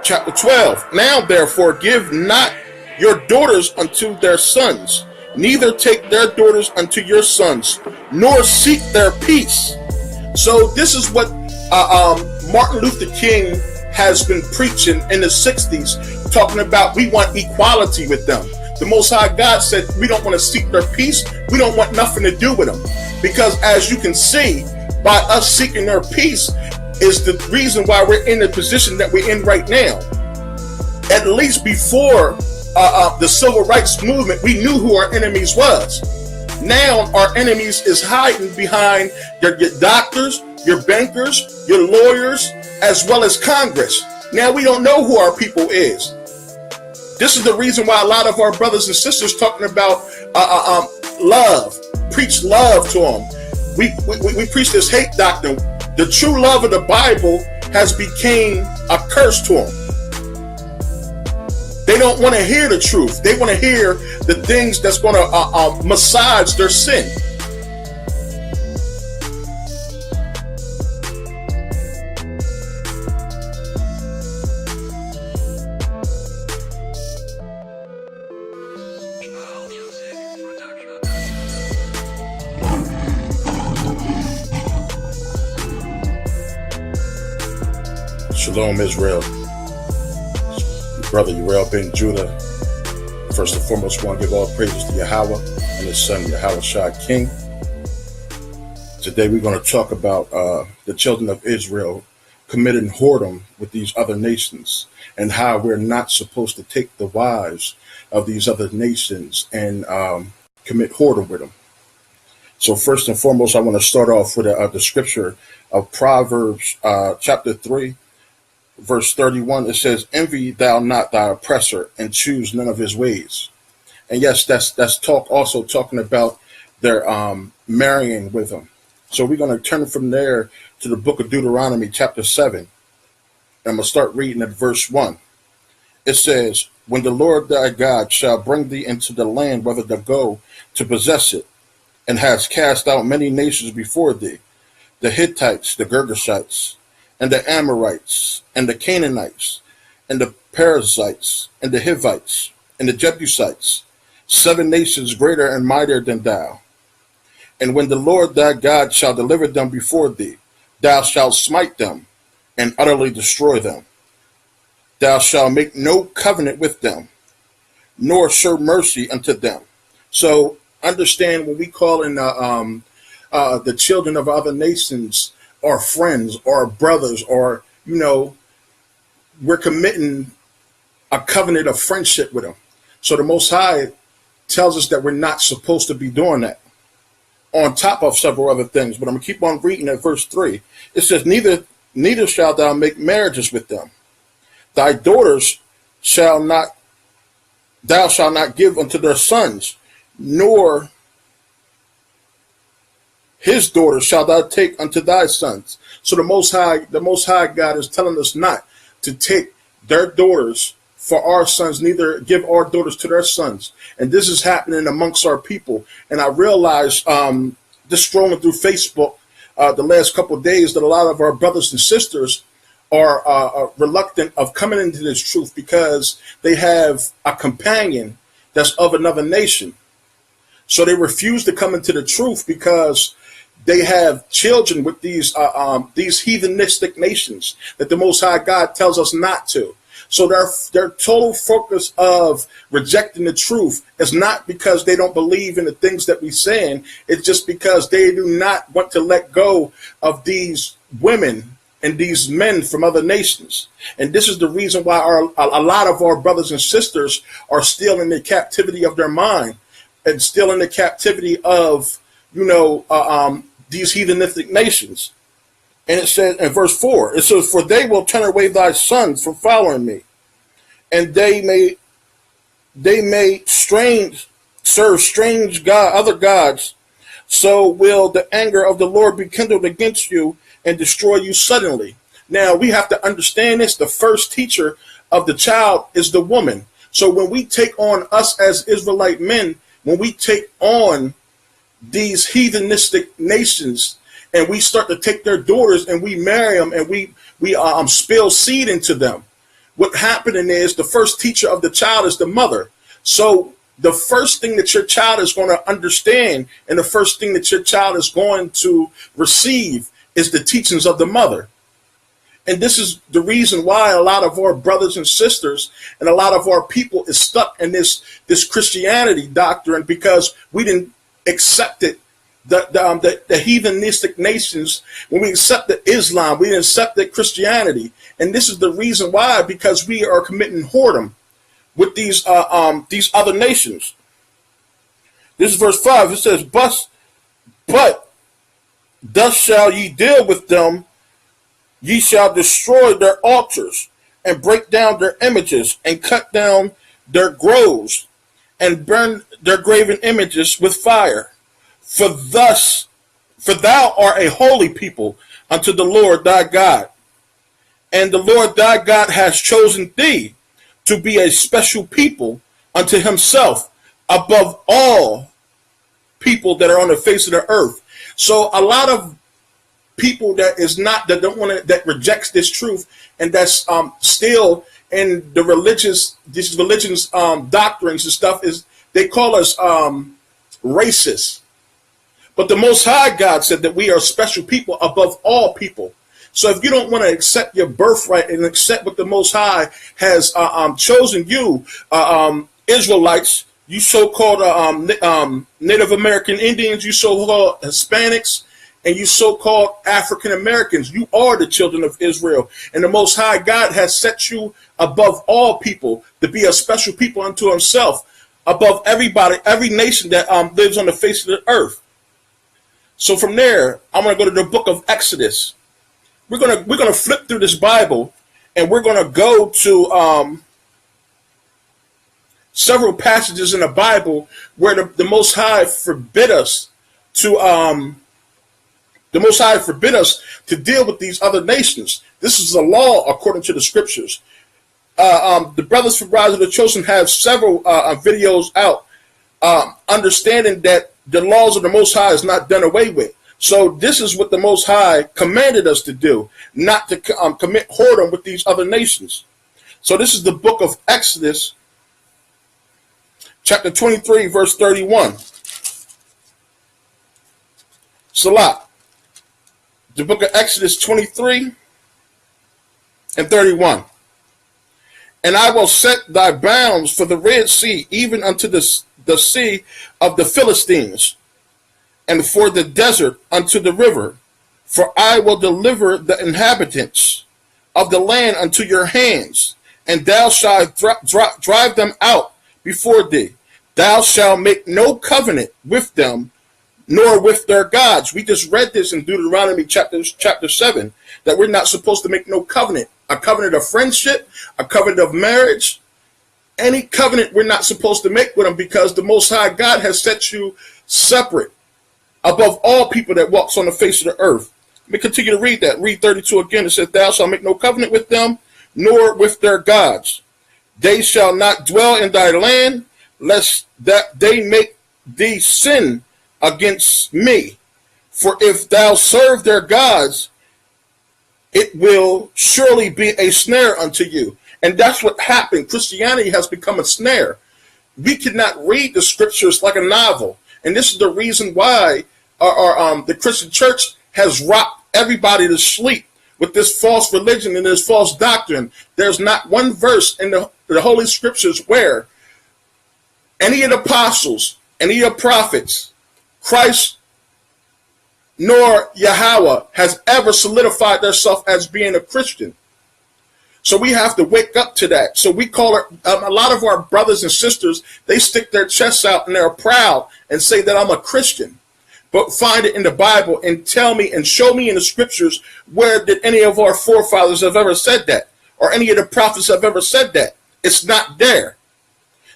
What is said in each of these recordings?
Chapter 12. Now therefore give not your daughters unto their sons, neither take their daughters unto your sons, nor seek their peace. So this is what Martin Luther King has been preaching in the 60s, talking about we want equality with them. The Most High God said we don't want to seek their peace. We don't want nothing to do with them. Because as you can see, by us seeking their peace is the reason why we're in the position that we're in right now. At least before the civil rights movement, we knew who our enemies was. Now our enemies is hiding behind your doctors, your bankers, your lawyers, as well as Congress. Now we don't know who our people is. This is the reason why a lot of our brothers and sisters talking about love, preach love to them. We preach this hate doctrine. The true love of the Bible has become a curse to them. They don't want to hear the truth. They want to hear the things that's going to massage their sin. Shalom, Israel. Brother Uriel ben Judah. First and foremost, I want to give all praises to Yahweh and his son Yahweh Shai King. Today we're going to talk about the children of Israel committing whoredom with these other nations and how we're not supposed to take the wives of these other nations and commit whoredom with them. So first and foremost, I want to start off with the scripture of Proverbs chapter 3. Verse 31, it says, envy thou not thy oppressor, and choose none of his ways. And yes, that's also talking about their marrying with him. So we're going to turn from there to the book of Deuteronomy, chapter 7. And I'm going to start reading at verse 1. It says, when the Lord thy God shall bring thee into the land whither thou go to possess it, and has cast out many nations before thee, the Hittites, the Girgashites, and the Amorites, and the Canaanites, and the Perizzites, and the Hivites, and the Jebusites, 7 nations greater and mightier than thou. And when the Lord thy God shall deliver them before thee, thou shalt smite them, and utterly destroy them. Thou shalt make no covenant with them, nor show mercy unto them. So understand, when we call in the children of other nations or friends or brothers, or we're committing a covenant of friendship with them. So the Most High tells us that we're not supposed to be doing that, on top of several other things. But I'm going to keep on reading at verse 3. It says, neither shalt thou make marriages with them. Thy daughters thou shalt not give unto their sons, nor his daughters shalt thou take unto thy sons. So the Most High God is telling us not to take their daughters for our sons, neither give our daughters to their sons. And this is happening amongst our people. And I realized just scrolling through Facebook the last couple of days that a lot of our brothers and sisters are reluctant of coming into this truth because they have a companion that's of another nation. So they refuse to come into the truth because they have children with these heathenistic nations that the Most High God tells us not to. So their total focus of rejecting the truth is not because they don't believe in the things that we're saying. It's just because they do not want to let go of these women and these men from other nations. And this is the reason why a lot of our brothers and sisters are still in the captivity of their mind and still in the captivity of, these heathenistic nations. And it says in verse 4, it says, for they will turn away thy sons from following me, and they may serve strange other gods. So will the anger of the Lord be kindled against you and destroy you suddenly. Now we have to understand this. The first teacher of the child is the woman. So when we take on us as Israelite men, when we take on these heathenistic nations and we start to take their daughters and we marry them and we spill seed into them. What happening is the first teacher of the child is the mother. So the first thing that your child is going to understand and the first thing that your child is going to receive is the teachings of the mother. And this is the reason why a lot of our brothers and sisters and a lot of our people is stuck in this Christianity doctrine, because we didn't accept it. The heathenistic nations, when we accepted Islam, we didn't accept Christianity. And this is the reason why, because we are committing whoredom with these other nations. This is verse 5. It says, but thus shall ye deal with them. Ye shall destroy their altars, and break down their images, and cut down their groves, and burn their graven images with fire. For thou art a holy people unto the Lord thy God. And the Lord thy God has chosen thee to be a special people unto himself above all people that are on the face of the earth. So a lot of people that rejects this truth, and that's still in these religions doctrines and stuff, is they call us racist. But the Most High God said that we are special people above all people. So if you don't want to accept your birthright and accept what the Most High has chosen you, Israelites, you so-called Native American Indians, you so-called Hispanics, and you so-called African Americans, you are the children of Israel. And the Most High God has set you above all people to be a special people unto himself, above everybody, every nation that lives on the face of the earth. So from there, I'm going to go to the book of Exodus. We're gonna flip through this Bible, and we're going to go to several passages in the Bible where the Most High forbid us to deal with these other nations. This is a law according to the scriptures. The Brothers from Rise of the Chosen have several videos out understanding that the laws of the Most High is not done away with. So this is what the Most High commanded us to do, not to commit whoredom with these other nations. So this is the book of Exodus, chapter 23, verse 31. Salah. The book of Exodus 23 and 31. And I will set thy bounds for the Red Sea, even unto the sea of the Philistines, and for the desert unto the river. For I will deliver the inhabitants of the land unto your hands, and thou shalt drive them out before thee. Thou shalt make no covenant with them, nor with their gods. We just read this in Deuteronomy chapter 7, that we're not supposed to make no covenant. A covenant of friendship, a covenant of marriage, any covenant we're not supposed to make with them, because the Most High God has set you separate above all people that walks on the face of the earth. Let me continue to read that. Read 32 again. It says, thou shalt make no covenant with them, nor with their gods. They shall not dwell in thy land, lest that they make thee sin against me. For if thou serve their gods, it will surely be a snare unto you. And that's what happened. Christianity has become a snare. We cannot read the scriptures like a novel. And this is the reason why the Christian church has rocked everybody to sleep with this false religion and this false doctrine. There's not one verse in the Holy Scriptures where any of the apostles, any of the prophets, Christ, nor Yahweh has ever solidified themselves as being a Christian. So we have to wake up to that. So we call it, a lot of our brothers and sisters, they stick their chests out and they're proud and say that I'm a Christian. But find it in the Bible and tell me and show me in the scriptures where did any of our forefathers have ever said that, or any of the prophets have ever said that. It's not there.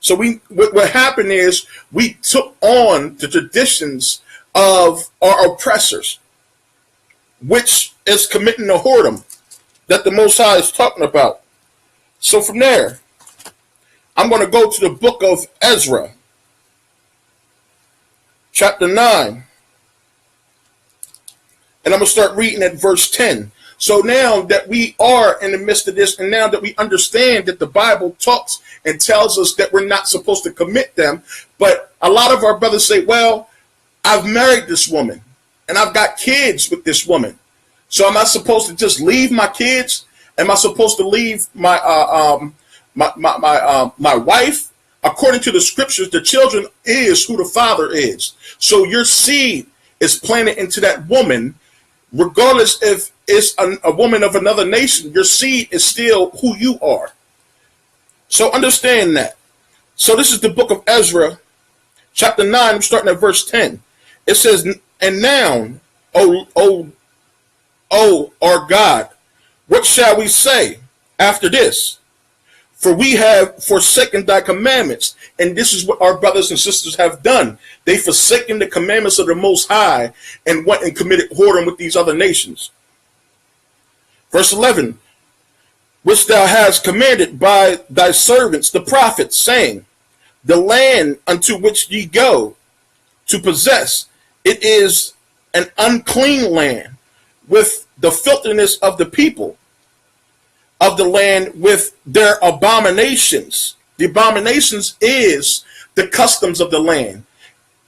So what happened is we took on the traditions of our oppressors, which is committing the whoredom that the Most High is talking about. So from there, I'm going to go to the book of Ezra, chapter 9, And I'm going to start reading at verse 10. So now that we are in the midst of this, and now that we understand that the Bible talks and tells us that we're not supposed to commit them, but a lot of our brothers say, well, I've married this woman and I've got kids with this woman. So am I supposed to just leave my kids? Am I supposed to leave my my wife? According to the scriptures, the children is who the father is. So your seed is planted into that woman, regardless if it's a woman of another nation. Your seed is still who you are. So understand that. So this is the book of Ezra, chapter 9. I'm starting at verse 10. It says, and now, O our God, what shall we say after this? For we have forsaken thy commandments. And this is what our brothers and sisters have done. They forsaken the commandments of the Most High and went and committed whoredom with these other nations. Verse 11, which thou hast commanded by thy servants the prophets, saying, the land unto which ye go to possess, it is an unclean land, with the filthiness of the people of the land, with their abominations. The abominations is the customs of the land,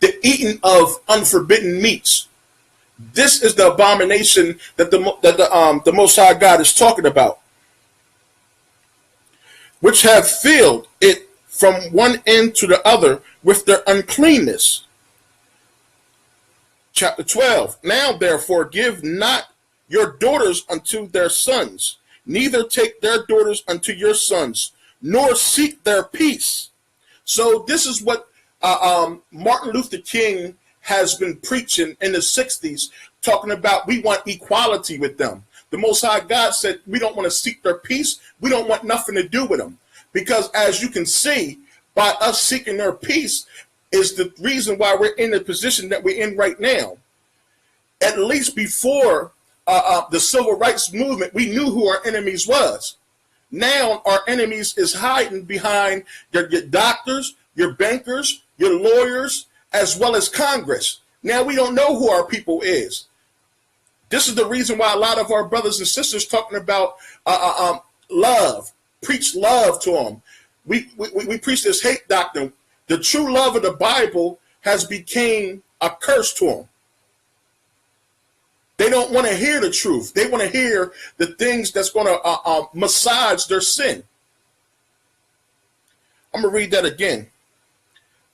the eating of unforbidden meats. This is the abomination that the Most High God is talking about, which have filled it from one end to the other with their uncleanness. Chapter 12. Now therefore give not your daughters unto their sons, neither take their daughters unto your sons, nor seek their peace. So this is what Martin Luther King has been preaching in the 60s, talking about we want equality with them. The Most High God said we don't want to seek their peace. We don't want nothing to do with them. Because as you can see, by us seeking their peace is the reason why we're in the position that we're in right now. At least before the civil rights movement, we knew who our enemies was. Now our enemies is hiding behind your doctors, your bankers, your lawyers, as well as Congress. Now we don't know who our people is. This is the reason why a lot of our brothers and sisters talking about love, preach love to them. We preach this hate doctrine. The true love of the Bible has become a curse to them. They don't want to hear the truth. They want to hear the things that's going to massage their sin. I'm going to read that again.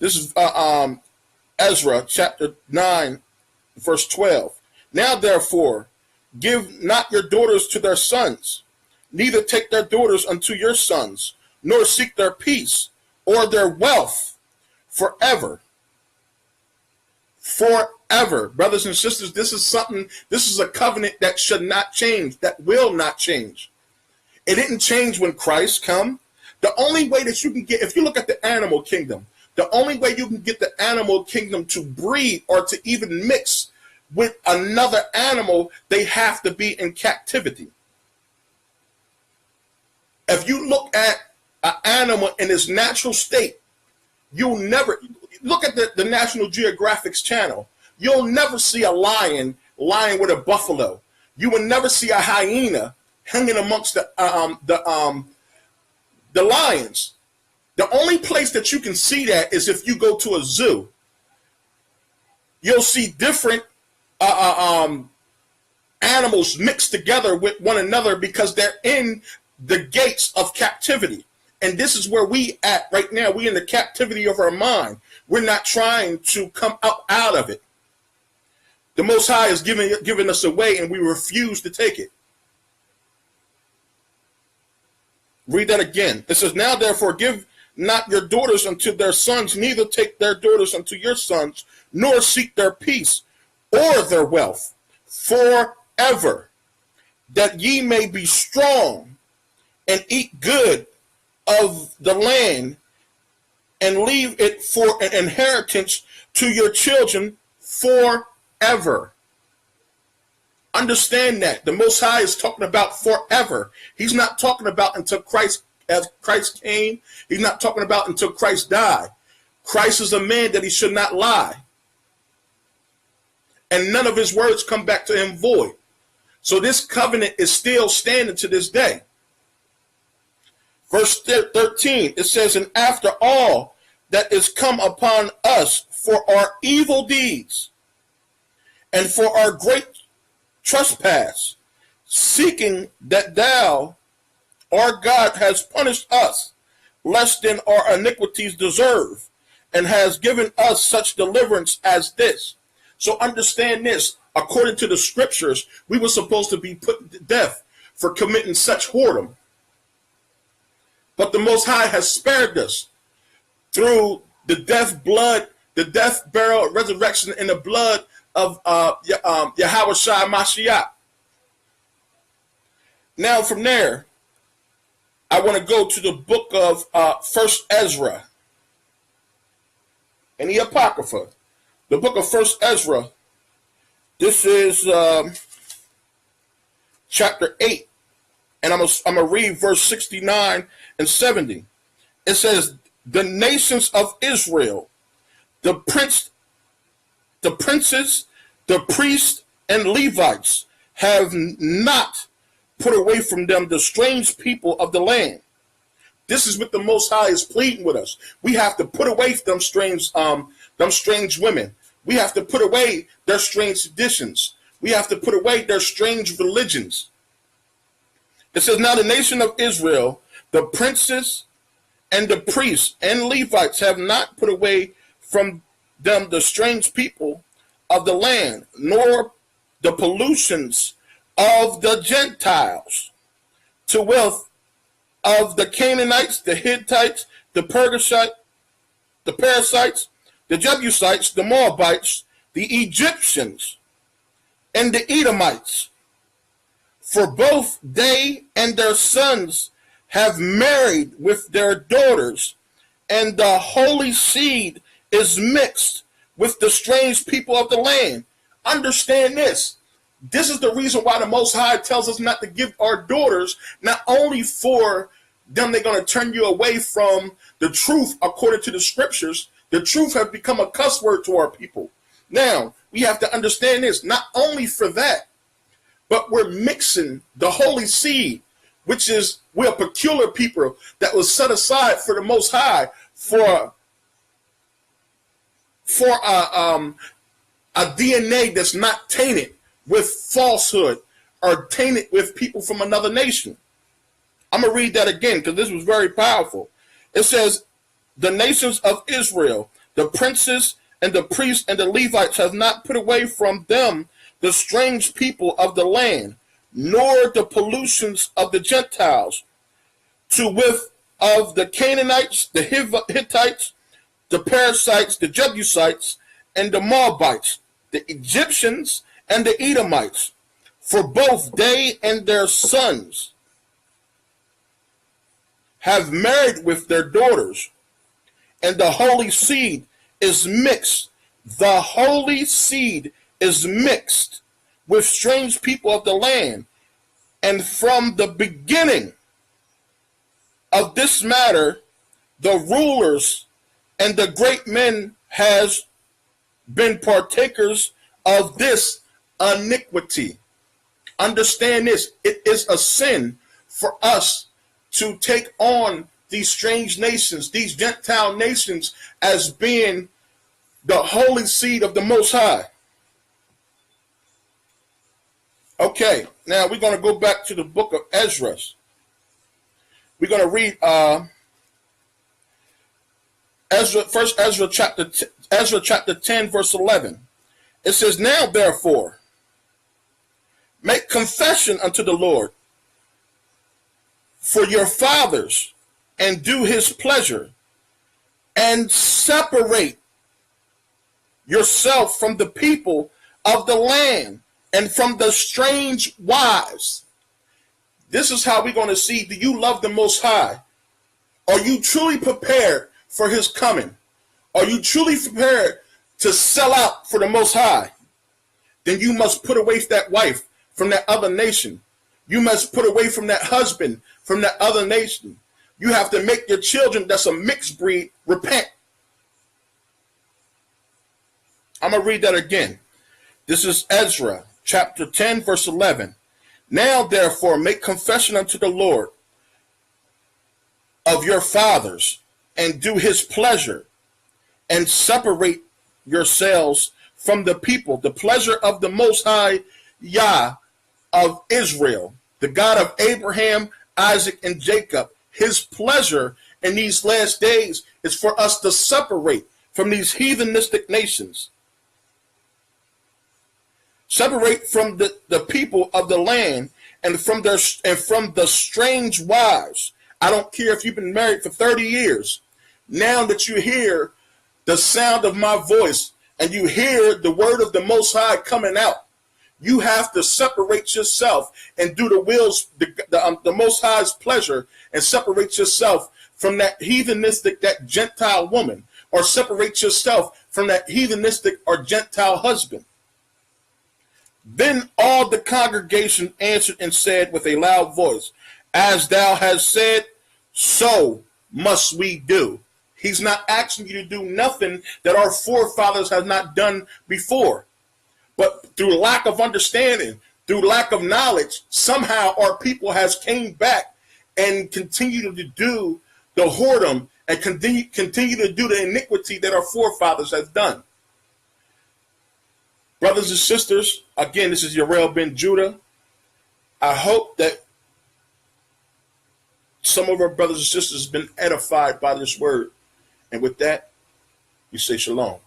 This is Ezra chapter 9, verse 12. Now therefore, give not your daughters to their sons, neither take their daughters unto your sons, nor seek their peace or their wealth forever. Forever. Brothers and sisters, this is a covenant that should not change, that will not change. It didn't change when Christ come. The only way that you can get, if you look at the animal kingdom, the only way you can get the animal kingdom to breed or to even mix with another animal, they have to be in captivity. If you look at an animal in its natural state, you'll never, look at the National Geographic's channel, you'll never see a lion with a buffalo. You will never see a hyena hanging amongst the lions. The only place that you can see that is if you go to a zoo. You'll see different animals mixed together with one another because they're in the gates of captivity. And this is where we at right now. We in the captivity of our mind. We're not trying to come up out of it. The Most High is giving us away, and we refuse to take it. Read that again. It says, now therefore give not your daughters unto their sons, neither take their daughters unto your sons, nor seek their peace or their wealth forever, that ye may be strong and eat good of the land and leave it for an inheritance to your children forever. Understand that. The Most High is talking about forever. He's not talking about until Christ came. He's not talking about until Christ died. Christ is a man that he should not lie. and none of his words come back to him void. So this covenant is still standing to this day. Verse 13, it says, and after all that is come upon us for our evil deeds and for our great trespass, seeking that thou, our God, has punished us less than our iniquities deserve, and has given us such deliverance as this. So understand this, according to the scriptures, we were supposed to be put to death for committing such whoredom. But the Most High has spared us through the death, blood, the death, burial, resurrection, and the blood of Yahweh Shai Mashiach. Now from there, I want to go to the book of First Ezra and the Apocrypha. The book of First Ezra. This is chapter 8, and I'm gonna read verse 69 and 70. It says, the nations of Israel, the princes, the priests, and Levites have not put away from them the strange people of the land. This is what the Most High is pleading with us. We have to put away them strange women. We have to put away their strange traditions. We have to put away their strange religions. It says, now the nation of Israel, the princes and the priests and Levites have not put away from them the strange people of the land, nor the pollutions of the Gentiles, to wealth of the Canaanites, the Hittites, the Perizzites, the Jebusites, the Moabites, the Egyptians, and the Edomites. For both they and their sons have married with their daughters, and the holy seed is mixed with the strange people of the land. Understand this. This is the reason why the Most High tells us not to give our daughters, not only for them they're going to turn you away from the truth according to the scriptures. The truth has become a cuss word to our people. Now, we have to understand this, not only for that, but we're mixing the holy seed, which is, we're a peculiar people that was set aside for the Most High for a DNA that's not tainted with falsehood or tainted with people from another nation. I'm going to read that again because this was very powerful. It says, the nations of Israel, the princes and the priests and the Levites have not put away from them the strange people of the land, nor the pollutions of the Gentiles, to with of the Canaanites, the Hittites, the Perizzites, the Jebusites, and the Moabites, the Egyptians, and the Edomites, for both they and their sons have married with their daughters, and the holy seed is mixed. The holy seed is mixed with strange people of the land. And from the beginning of this matter, the rulers and the great men has been partakers of this iniquity. Understand this. It is a sin for us to take on these strange nations, these Gentile nations, as being the holy seed of the Most High. Okay, now we're going to go back to the book of Ezra. We're going to read Ezra chapter 10, verse 11. It says, now therefore, make confession unto the Lord for your fathers, and do his pleasure, and separate yourself from the people of the land and from the strange wives. This is how we're going to see, do you love the Most High? Are you truly prepared for his coming? Are you truly prepared to sell out for the Most High? Then you must put away that wife from that other nation. You must put away from that husband from that other nation. You have to make your children that's a mixed breed repent. I'm going to read that again. This is Ezra chapter 10, verse 11. Now therefore make confession unto the Lord of your fathers, and do his pleasure, and separate yourselves from the people, the pleasure of the Most High Yah of Israel, the God of Abraham, Isaac, and Jacob. His pleasure in these last days is for us to separate from these heathenistic nations. Separate from the people of the land and from the strange wives. I don't care if you've been married for 30 years. Now that you hear the sound of my voice and you hear the word of the Most High coming out, you have to separate yourself and do the Most High's pleasure, and separate yourself from that heathenistic, that Gentile woman, or separate yourself from that heathenistic or Gentile husband. Then all the congregation answered and said with a loud voice, as thou hast said, so must we do. He's not asking you to do nothing that our forefathers have not done before. But through lack of understanding, through lack of knowledge, somehow our people has came back and continue to do the whoredom and continue to do the iniquity that our forefathers have done. Brothers and sisters, again, this is Yarel Ben Judah. I hope that some of our brothers and sisters have been edified by this word. And with that, we say shalom.